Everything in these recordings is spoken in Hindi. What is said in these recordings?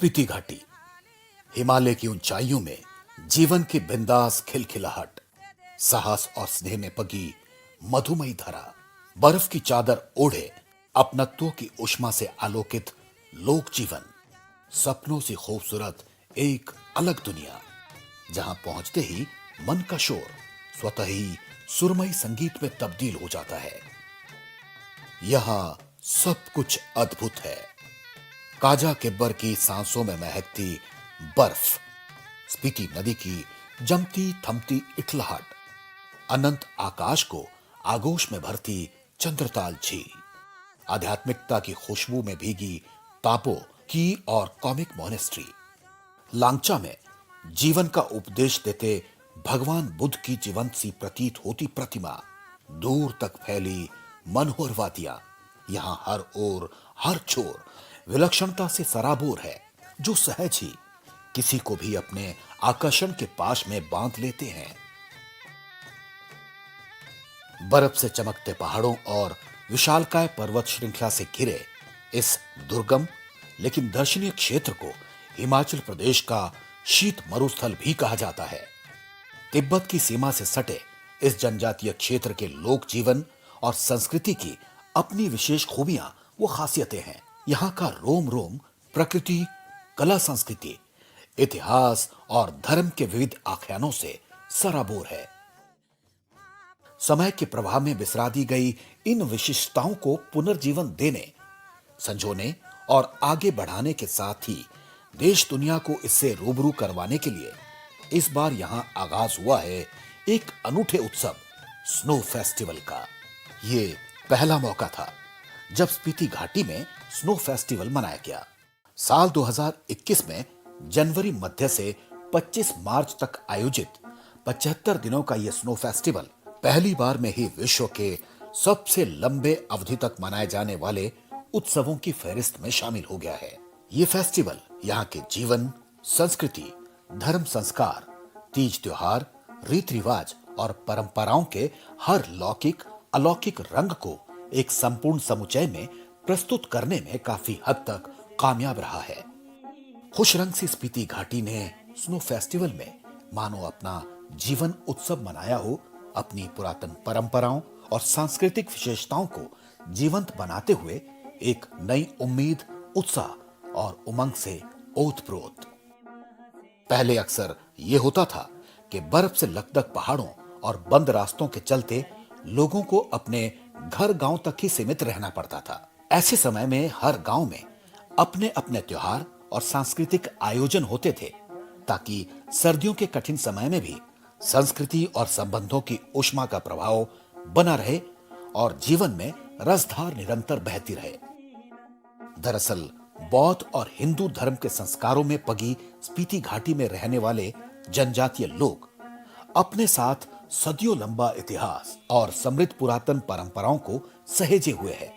स्पीति घाटी, हिमालय की ऊंचाइयों में जीवन की बिंदास खिलखिलाहट, साहस और स्नेह में पगी मधुमयी धरा, बर्फ की चादर ओढ़े अपनत्वों की उष्मा से आलोकित लोक जीवन, सपनों से खूबसूरत एक अलग दुनिया, जहां पहुंचते ही मन का शोर स्वतः ही सुरमई संगीत में तब्दील हो जाता है। यहां सब कुछ अद्भुत है। काजा केब्बर की सांसों में महकती बर्फ, स्पीति नदी की जमती थमती इठलाहट, अनंत आकाश को आगोश में भरती चंद्रताल झील, आध्यात्मिकता की खुशबू में भीगी तापो की और कॉमिक मोनेस्ट्री, लांगचा में जीवन का उपदेश देते भगवान बुद्ध की जीवंत सी प्रतीत होती प्रतिमा, दूर तक फैली मनोहर वादियां, यहां हर ओर हर छोर विलक्षणता से सराबोर है, जो सहज ही किसी को भी अपने आकर्षण के पाश में बांध लेते हैं। बर्फ से चमकते पहाड़ों और विशालकाय पर्वत श्रृंखला से घिरे इस दुर्गम लेकिन दर्शनीय क्षेत्र को हिमाचल प्रदेश का शीत मरुस्थल भी कहा जाता है। तिब्बत की सीमा से सटे इस जनजातीय क्षेत्र के लोक जीवन और संस्कृति की अपनी विशेष खूबियां वो खासियतें हैं। यहाँ का रोम रोम प्रकृति, कला, संस्कृति, इतिहास और धर्म के विविध आख्यानों से सराबोर है। समय के प्रवाह में बिसरा दी गई इन विशिष्टताओं को पुनर्जीवन देने, संजोने और आगे बढ़ाने के साथ ही देश दुनिया को इससे रूबरू करवाने के लिए इस बार यहां आगाज हुआ है एक अनूठे उत्सव, स्नो फेस्टिवल का। ये पहला मौका था जब स्पीति घाटी में स्नो फेस्टिवल मनाया गया। साल 2021 में जनवरी मध्य से 25 मार्च तक आयोजित 75 दिनों का यह स्नो फेस्टिवल पहली बार में ही विश्व के सबसे लंबे अवधि तक मनाए जाने वाले उत्सवों की फहरिस्त में शामिल हो गया है। ये फेस्टिवल यहाँ के जीवन, संस्कृति, धर्म, संस्कार, तीज त्योहार, रीति रिवाज और परंपराओं के हर लौकिक अलौकिक रंग को एक संपूर्ण समुच्चय में प्रस्तुत करने में काफी हद तक कामयाब रहा है। खुश रंग सी स्पीति घाटी ने स्नो फेस्टिवल में मानो अपना जीवन उत्सव मनाया हो, अपनी पुरातन परंपराओं और सांस्कृतिक विशेषताओं को जीवंत बनाते हुए एक नई उम्मीद, उत्साह और उमंग से ओतप्रोत। पहले अक्सर यह होता था कि बर्फ से लकदक पहाड़ों और बंद रास्तों के चलते लोगों को अपने घर गांव तक ही सीमित रहना पड़ता था। ऐसे समय में हर गांव में अपने अपने त्योहार और सांस्कृतिक आयोजन होते थे, ताकि सर्दियों के कठिन समय में भी संस्कृति और संबंधों की ऊष्मा का प्रभाव बना रहे और जीवन में रसधार निरंतर बहती रहे। दरअसल बौद्ध और हिंदू धर्म के संस्कारों में पगी स्पीति घाटी में रहने वाले जनजातीय लोग अपने साथ सदियों लंबा इतिहास और समृद्ध पुरातन परंपराओं को सहेजे हुए है।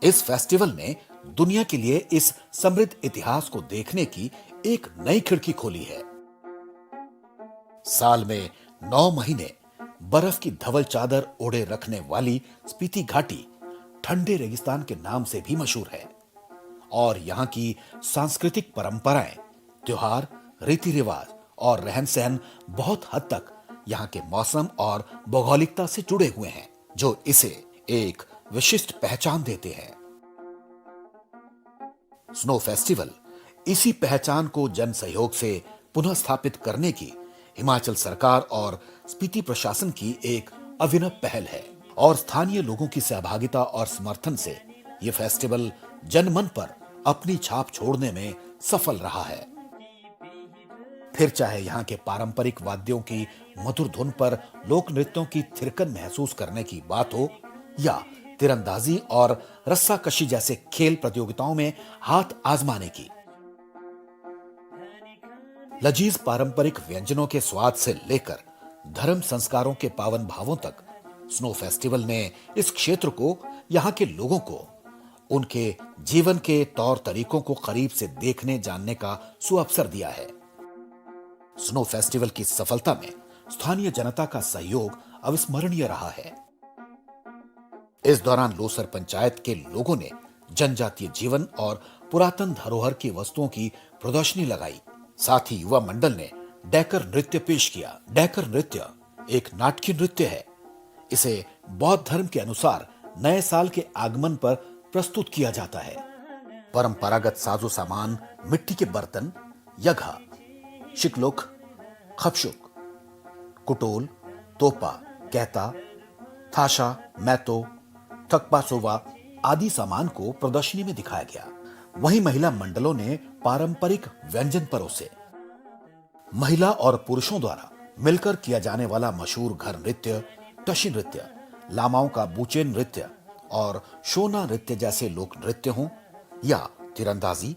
इस फेस्टिवल ने दुनिया के लिए इस समृद्ध इतिहास को देखने की एक नई खिड़की खोली है। साल में 9 महीने बर्फ की धवल चादर ओढ़े रखने वाली स्पीति घाटी ठंडे रेगिस्तान के नाम से भी मशहूर है और यहाँ की सांस्कृतिक परंपराएं, त्योहार, रीति रिवाज और रहन सहन बहुत हद तक यहाँ के मौसम और भौगोलिकता से जुड़े हुए हैं, जो इसे एक विशिष्ट पहचान देते हैं। स्नो फेस्टिवल इसी पहचान को जन सहयोग से पुनः स्थापित करने की हिमाचल सरकार और स्पीति प्रशासन की एक अभिनव पहल है और स्थानीय लोगों की सहभागिता और समर्थन से यह फेस्टिवल जनमन पर अपनी छाप छोड़ने में सफल रहा है। फिर चाहे यहाँ के पारंपरिक वाद्यों की मधुर धुन पर लोक नृत्यों की थिरकन महसूस करने की बात हो, या तीरंदाजी और रस्साकशी जैसे खेल प्रतियोगिताओं में हाथ आजमाने की। लजीज पारंपरिक व्यंजनों के स्वाद से लेकर धर्म संस्कारों के पावन भावों तक स्नो फेस्टिवल ने इस क्षेत्र को, यहाँ के लोगों को, उनके जीवन के तौर तरीकों को करीब से देखने जानने का सुअवसर दिया है। स्नो फेस्टिवल की सफलता में स्थानीय जनता का सहयोग अविस्मरणीय रहा है। इस दौरान लोसर पंचायत के लोगों ने जनजातीय जीवन और पुरातन धरोहर की वस्तुओं की प्रदर्शनी लगाई। साथ ही युवा मंडल ने डैकर नृत्य पेश किया। डैकर नृत्य एक नाटकीय नृत्य है। इसे बौद्ध धर्म के अनुसार नए साल के आगमन पर प्रस्तुत किया जाता है। परंपरागत साजो सामान मिट्टी के बर्तन, यघा, शिकलुक, खपशुक, कुटोल, तोपा, कहता, थाशा, मैतो, थकपासोवा आदि सामान को प्रदर्शनी में दिखाया गया। वहीं महिला मंडलों ने पारंपरिक व्यंजन परोसे। महिला और पुरुषों द्वारा मिलकर किया जाने वाला मशहूर घर नृत्य, टशी नृत्य, लामाओं का बूचे नृत्य और शोना नृत्य जैसे लोक नृत्य हों या तीरंदाजी,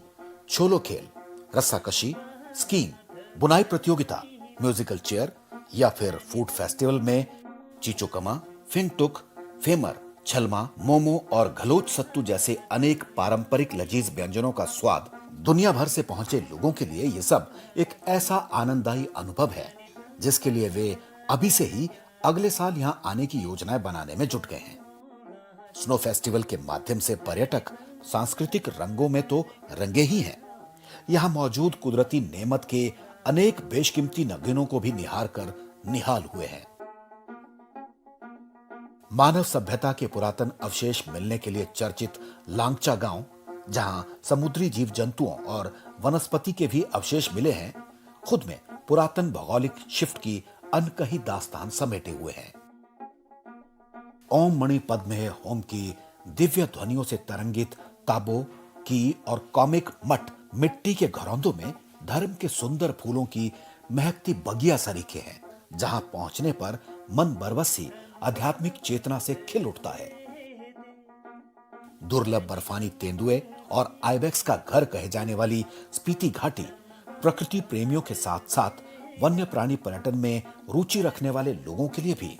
छोलो खेल, रस्साकशी, स्कीइंग, बुनाई प्रतियोगिता, म्यूजिकल चेयर या फिर फूड फेस्टिवल में चीचोकमा, फिंगटुक, फेमर, छलमा, मोमो और घलोच सत्तू जैसे अनेक पारंपरिक लजीज व्यंजनों का स्वाद दुनिया भर से पहुंचे लोगों के लिए ये सब एक ऐसा आनंददायी अनुभव है जिसके लिए वे अभी से ही अगले साल यहां आने की योजनाएं बनाने में जुट गए हैं। स्नो फेस्टिवल के माध्यम से पर्यटक सांस्कृतिक रंगों में तो रंगे ही हैं, यहां मौजूद कुदरती नेमत के अनेक बेशकीमती नगीनों को भी निहार कर निहाल हुए हैं। मानव सभ्यता के पुरातन अवशेष मिलने के लिए चर्चित लांगचा गांव, जहां समुद्री जीव जंतुओं और वनस्पति के भी अवशेष मिले हैं, खुद में पुरातन भौगोलिक शिफ्ट की अनकही दास्तान समेटे हुए हैं। ओम मणि पद्मे होम की दिव्य ध्वनियों से तरंगित ताबो की और कॉमिक मठ मिट्टी के घरौंदों में धर्म के सुंदर फूलों की महकती बगिया सरीखे हैं, जहां पहुंचने पर मन बरवसी आध्यात्मिक चेतना से खिल उठता है। दुर्लभ बर्फानी तेंदुए और आइबेक्स का घर कहे जाने वाली स्पीति घाटी प्रकृति प्रेमियों के साथ साथ वन्य प्राणी पर्यटन में रुचि रखने वाले लोगों के लिए भी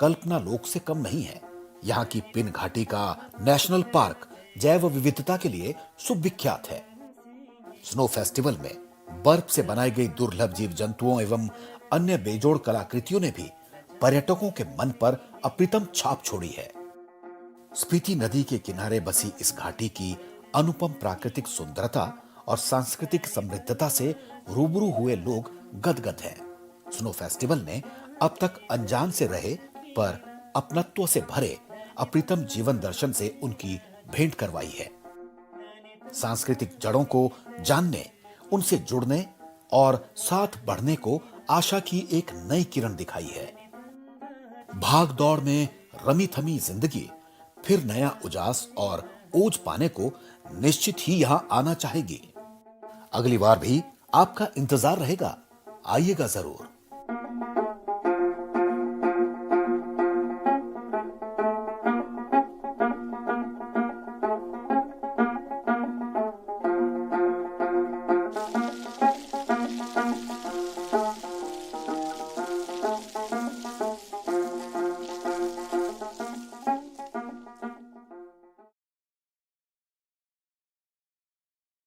कल्पना लोक से कम नहीं है। यहाँ की पिन घाटी का नेशनल पार्क जैव विविधता के लिए सुविख्यात है। स्नो फेस्टिवल में बर्फ से बनाई गई दुर्लभ जीव जंतुओं एवं अन्य बेजोड़ कलाकृतियों ने भी पर्यटकों के मन पर अप्रतिम छाप छोड़ी है। स्पीति नदी के किनारे बसी इस घाटी की अनुपम प्राकृतिक सुंदरता और सांस्कृतिक समृद्धता से रूबरू हुए लोग गदगद हैं। स्नो फेस्टिवल ने अब तक अनजान से रहे पर अपनत्व से भरे अप्रतिम जीवन दर्शन से उनकी भेंट करवाई है। सांस्कृतिक जड़ों को जानने, उनसे जुड़ने और साथ बढ़ने को आशा की एक नई किरण दिखाई है। भाग दौड़ में रमी थमी जिंदगी फिर नया उजास और ओज पाने को निश्चित ही यहां आना चाहेगी। अगली बार भी आपका इंतजार रहेगा, आइएगा जरूर।